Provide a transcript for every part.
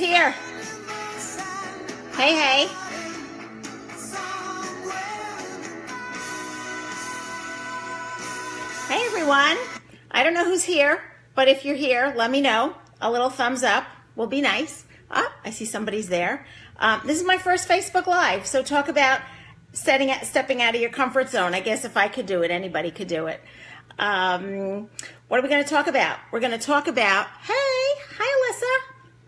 here? Hey, hey. Hey, everyone. I don't know who's here, but if you're here, let me know. A little thumbs up will be nice. Oh, I see somebody's there. This is my first Facebook Live, so talk about stepping out of your comfort zone. I guess if I could do it, anybody could do it. What are we going to talk about? We're going to talk about, hi Alyssa.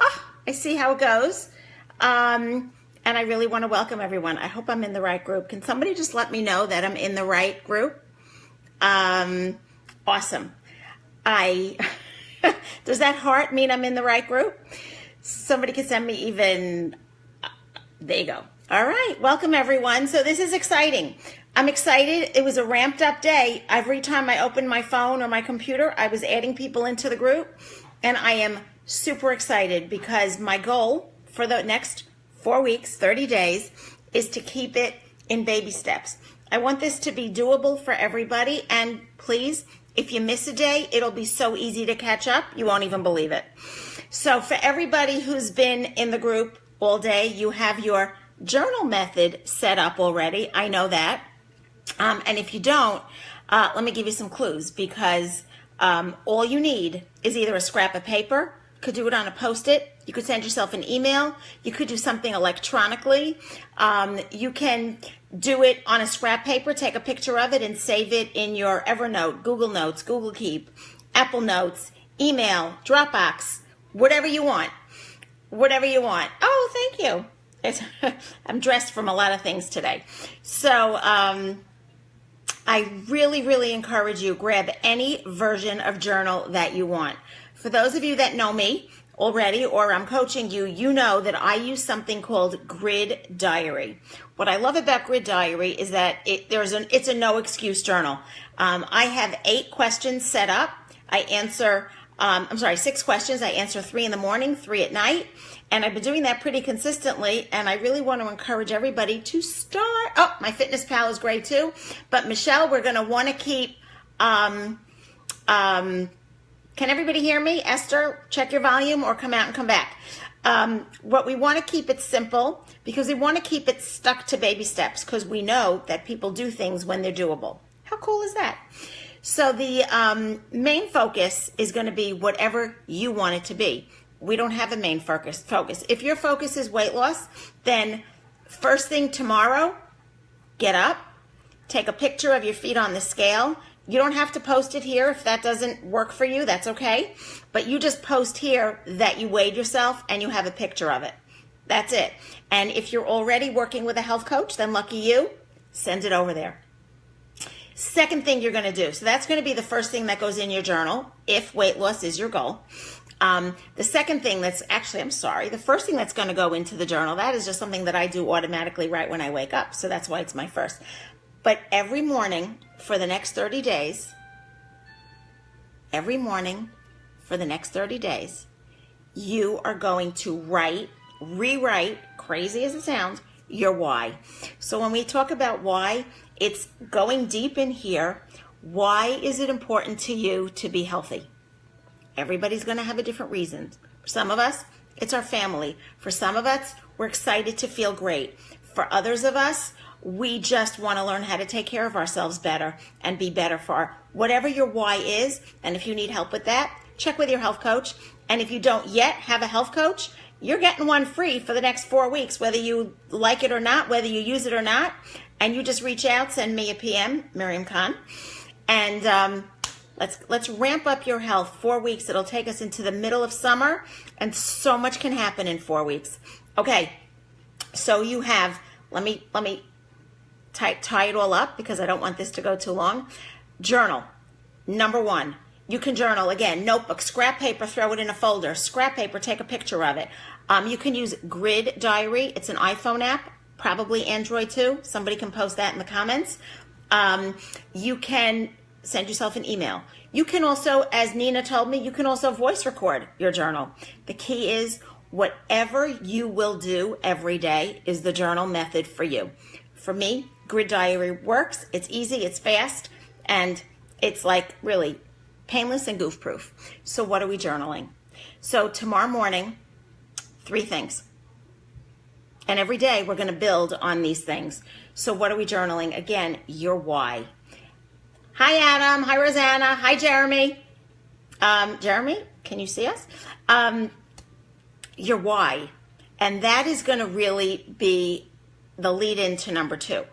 Oh, I see how it goes. And I really want to welcome everyone. I hope I'm in the right group. Can somebody just let me know that I'm in the right group? Awesome. Does that heart mean I'm in the right group? Somebody can send me even, there you go. All right, welcome everyone. So this is exciting. I'm excited. It was a ramped up day. Every time I opened my phone or my computer, I was adding people into the group, and I am super excited because my goal for the next 4 weeks, 30 days, is to keep it in baby steps. I want this to be doable for everybody, and please, if you miss a day, it'll be so easy to catch up, you won't even believe it. So for everybody who's been in the group all day, you have your journal method set up already. I know that. And if you don't, let me give you some clues, because all you need is either a scrap of paper, you could do it on a Post-it, you could send yourself an email, you could do something electronically, you can do it on a scrap paper, take a picture of it and save it in your Evernote, Google Notes, Google Keep, Apple Notes, email, Dropbox, whatever you want. Whatever you want. Oh, thank you. I'm dressed from a lot of things today. So I really encourage you, grab any version of journal that you want. For those of you that know me already, or I'm coaching you, you know that I use something called Grid Diary. What I love about Grid Diary is that it's a no excuse journal. I have 8 questions set up. I answer 6 questions. I answer 3 in the morning, 3 at night. And I've been doing that pretty consistently. And I really want to encourage everybody to start. Oh, my Fitness Pal is great too. But Michelle, we're going to want to keep, can everybody hear me? Esther, check your volume or come out and come back. What we want to keep it simple, because we want to keep it stuck to baby steps, because we know that people do things when they're doable. How cool is that? So the main focus is going to be whatever you want it to be. We don't have a main focus. If your focus is weight loss, then first thing tomorrow, get up, take a picture of your feet on the scale. You don't have to post it here if that doesn't work for you. That's okay. But you just post here that you weighed yourself and you have a picture of it. That's it. And if you're already working with a health coach, then lucky you, send it over there. Second thing you're going to do, so that's going to be the first thing that goes in your journal if weight loss is your goal. The second thing the first thing that's going to go into the journal, that is just something that I do automatically right when I wake up. So that's why it's my first. But every morning for the next 30 days, you are going to rewrite, crazy as it sounds, your why. So when we talk about why, it's going deep in here. Why is it important to you to be healthy? Everybody's going to have a different reason. For some of us, it's our family. For some of us, we're excited to feel great. For others of us, we just want to learn how to take care of ourselves better and be better for whatever your why is. And if you need help with that, check with your health coach. And if you don't yet have a health coach, you're getting one free for the next 4 weeks, whether you like it or not, whether you use it or not. And you just reach out, send me a PM, Miriam Khan, and let's ramp up your health. 4 weeks. It'll take us into the middle of summer, and so much can happen in 4 weeks. Okay, so you have, let me tie it all up because I don't want this to go too long. Journal. Number 1, you can journal, again, notebook, scrap paper, throw it in a folder. Scrap paper, take a picture of it. You can use Grid Diary. It's an iPhone app, probably Android too. Somebody can post that in the comments. You can send yourself an email. You can also, as Nina told me, you can also voice record your journal. The key is whatever you will do every day is the journal method for you. For me, Grid Diary works. It's easy, it's fast, and it's like really painless and goof proof. So what are we journaling? So tomorrow morning, 3 things. And every day we're going to build on these things. So what are we journaling? Again, your why. Hi, Adam. Hi, Rosanna. Hi, Jeremy. Jeremy, can you see us? Your why. And that is going to really be the lead into number 2.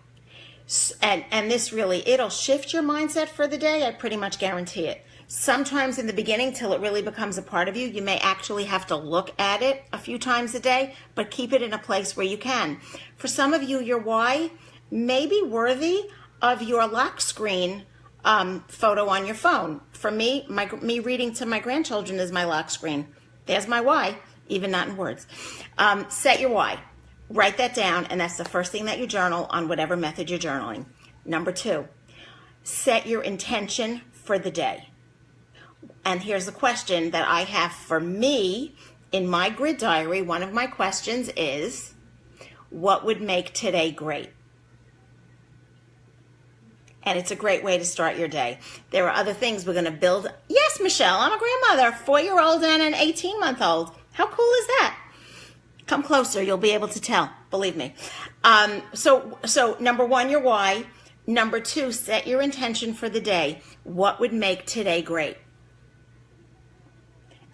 And this really, it'll shift your mindset for the day. I pretty much guarantee it. Sometimes in the beginning, till it really becomes a part of you, you may actually have to look at it a few times a day, but keep it in a place where you can. For some of you, your why may be worthy of your lock screen photo on your phone. For me, me reading to my grandchildren is my lock screen. There's my why, even not in words. Set your why. Write that down, and that's the first thing that you journal on whatever method you're journaling. Number 2, set your intention for the day. And here's a question that I have for me in my grid diary. One of my questions is, what would make today great? And it's a great way to start your day. There are other things we're going to build. Yes, Michelle, I'm a grandmother, 4-year-old and an 18-month-old. How cool is that? Come closer, you'll be able to tell, believe me. So number 1, your why. Number 2, set your intention for the day. What would make today great?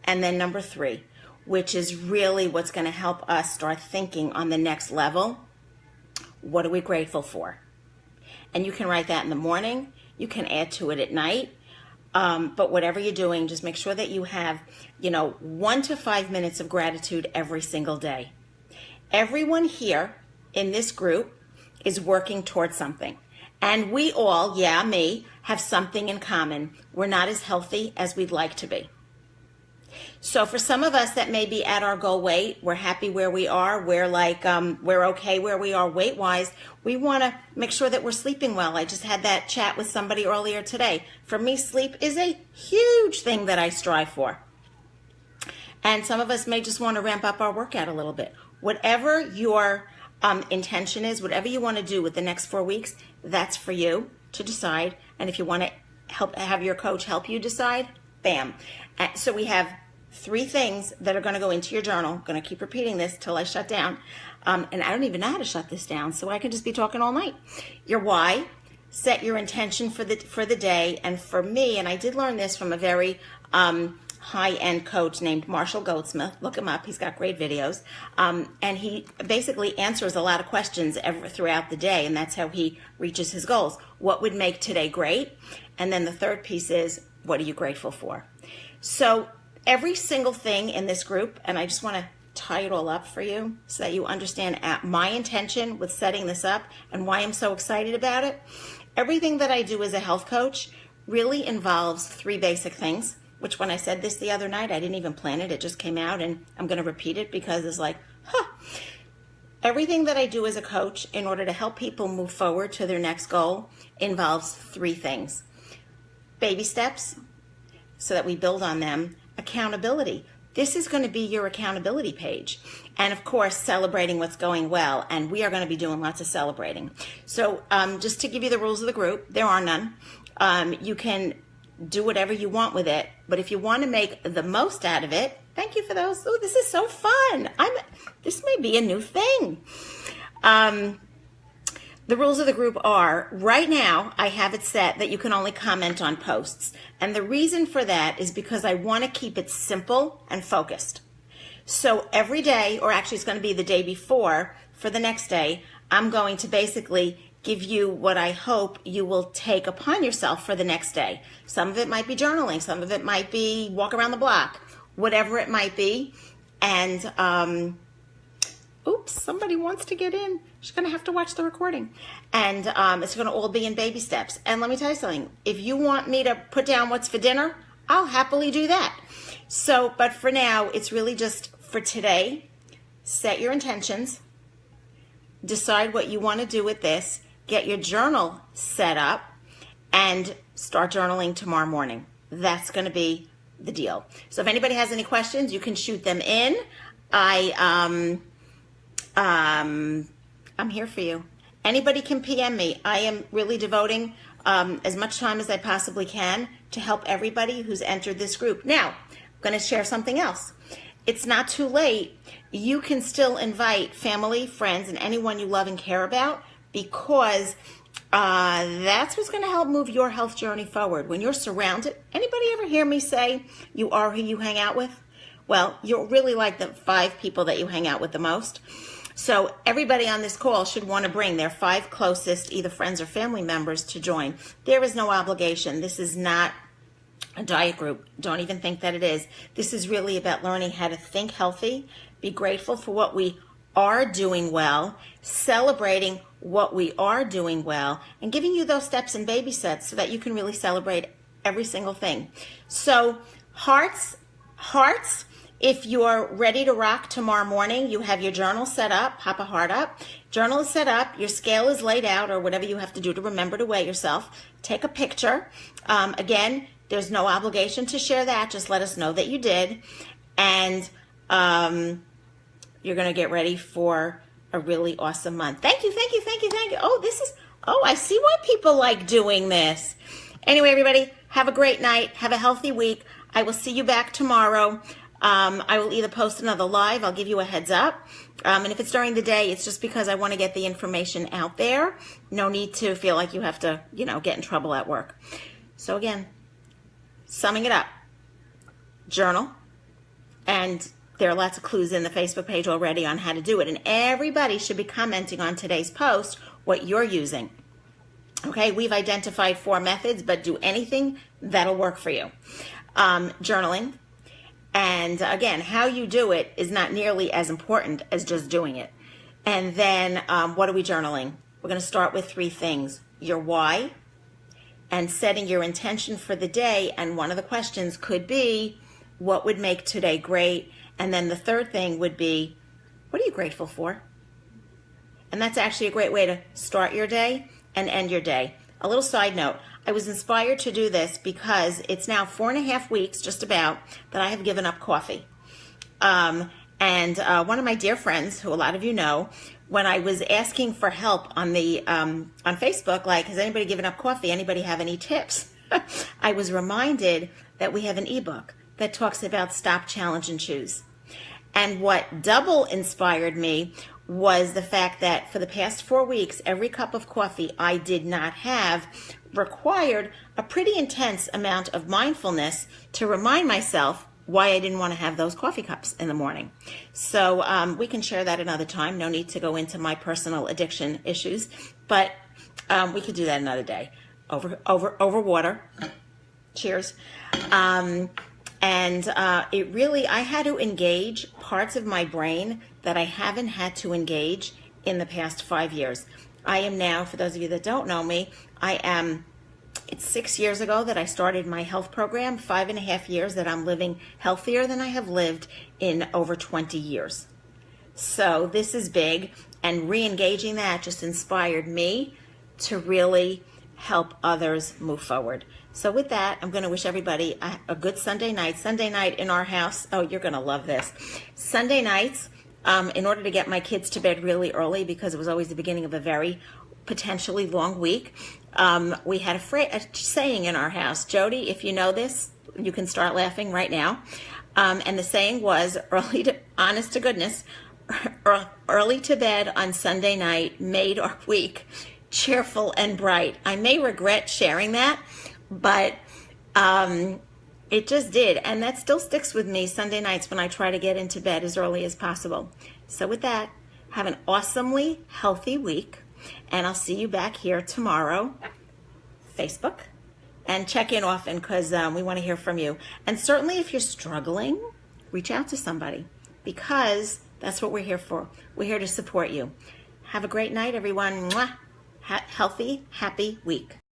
And then number 3, which is really what's going to help us start thinking on the next level. What are we grateful for? And you can write that in the morning. You can add to it at night. But whatever you're doing, just make sure that you have, 1 to 5 minutes of gratitude every single day. Everyone here in this group is working towards something. And we all, me, have something in common. We're not as healthy as we'd like to be. So for some of us that may be at our goal weight, we're happy where we are, we're okay where we are weight-wise, we want to make sure that we're sleeping well. I just had that chat with somebody earlier today. For me, sleep is a huge thing that I strive for. And some of us may just want to ramp up our workout a little bit. Whatever your intention is, whatever you want to do with the next 4 weeks, that's for you to decide. And if you want to have your coach help you decide, bam. So we have 3 things that are going to go into your journal. I'm going to keep repeating this till I shut down. And I don't even know how to shut this down, so I can just be talking all night. Your why, set your intention for the day. And for me, and I did learn this from a very high-end coach named Marshall Goldsmith. Look him up. He's got great videos. And he basically answers a lot of questions throughout the day, and that's how he reaches his goals. What would make today great? And then the third piece is, what are you grateful for? So every single thing in this group, and I just want to tie it all up for you so that you understand my intention with setting this up and why I'm so excited about it. Everything that I do as a health coach really involves 3 basic things, which when I said this the other night, I didn't even plan it. It just came out, and I'm going to repeat it because it's like, Everything that I do as a coach in order to help people move forward to their next goal involves 3 things. Baby steps, so that we build on them. Accountability. This is going to be your accountability page. And of course, celebrating what's going well. And we are going to be doing lots of celebrating. So just to give you the rules of the group, there are none. You can do whatever you want with it. But if you want to make the most out of it, thank you for those. Oh, this is so fun. This may be a new thing. The rules of the group are, right now, I have it set that you can only comment on posts. And the reason for that is because I want to keep it simple and focused. So every day, or actually it's going to be the day before, for the next day, I'm going to basically give you what I hope you will take upon yourself for the next day. Some of it might be journaling. Some of it might be walk around the block, whatever it might be. And, oops, somebody wants to get in. She's going to have to watch the recording. And it's going to all be in baby steps. And let me tell you something. If you want me to put down what's for dinner, I'll happily do that. So, but for now, it's really just for today. Set your intentions. Decide what you want to do with this. Get your journal set up. And start journaling tomorrow morning. That's going to be the deal. So if anybody has any questions, you can shoot them in. I'm here for you. Anybody can PM me. I am really devoting as much time as I possibly can to help everybody who's entered this group. Now, I'm going to share something else. It's not too late. you can still invite family, friends, and anyone you love and care about, because that's what's going to help move your health journey forward. When you're surrounded, anybody ever hear me say you are who you hang out with? Well, you're really like the 5 people that you hang out with the most. So everybody on this call should want to bring their 5 closest, either friends or family members, to join. There is no obligation. This is not a diet group. Don't even think that it is. This is really about learning how to think healthy, be grateful for what we are doing well, celebrating what we are doing well, and giving you those steps and baby steps so that you can really celebrate every single thing. So hearts, if you're ready to rock tomorrow morning, you have your journal set up, pop a heart up. Journal is set up, your scale is laid out, or whatever you have to do to remember to weigh yourself. Take a picture. Again, there's no obligation to share that. Just let us know that you did. And you're going to get ready for a really awesome month. Thank you. Oh, I see why people like doing this. Anyway, everybody, have a great night. Have a healthy week. I will see you back tomorrow. I will either post another live. I'll give you a heads up. And if it's during the day, it's just because I want to get the information out there. No need to feel like you have to, get in trouble at work. So again, summing it up, journal, and there are lots of clues in the Facebook page already on how to do it. And everybody should be commenting on today's post what you're using. Okay, we've identified 4 methods, but do anything that'll work for you. Journaling. And again, how you do it is not nearly as important as just doing it. And then what are we journaling? We're going to start with 3 things. Your why, and setting your intention for the day. And one of the questions could be, what would make today great? And then the 3rd thing would be, what are you grateful for? And that's actually a great way to start your day and end your day. A little side note, I was inspired to do this because it's now 4.5 weeks, just about, that I have given up coffee. And one of my dear friends, who a lot of you know, when I was asking for help on the on Facebook, like, has anybody given up coffee? Anybody have any tips? I was reminded that we have an ebook that talks about stop, challenge, and choose. And what double inspired me was the fact that for the past 4 weeks, every cup of coffee I did not have required a pretty intense amount of mindfulness to remind myself why I didn't want to have those coffee cups in the morning. So we can share that another time. No need to go into my personal addiction issues, but we could do that another day. Over water. Cheers. It really, I had to engage parts of my brain that I haven't had to engage in the past 5 years. I am now, for those of you that don't know me, it's 6 years ago that I started my health program, 5.5 years that I'm living healthier than I have lived in over 20 years. So this is big, and re-engaging that just inspired me to really help others move forward. So with that, I'm going to wish everybody a good Sunday night. Sunday night in our house, oh, you're going to love this. Sunday nights, in order to get my kids to bed really early, because it was always the beginning of a very potentially long week, we had a saying in our house. Jody, if you know this, you can start laughing right now. And the saying was, honest to goodness, early to bed on Sunday night made our week cheerful and bright. I may regret sharing that, but it just did. And that still sticks with me Sunday nights when I try to get into bed as early as possible. So with that, have an awesomely healthy week. And I'll see you back here tomorrow, Facebook, and check in often, because we want to hear from you. And certainly if you're struggling, reach out to somebody, because that's what we're here for. We're here to support you. Have a great night, everyone. Mwah. Healthy, happy week.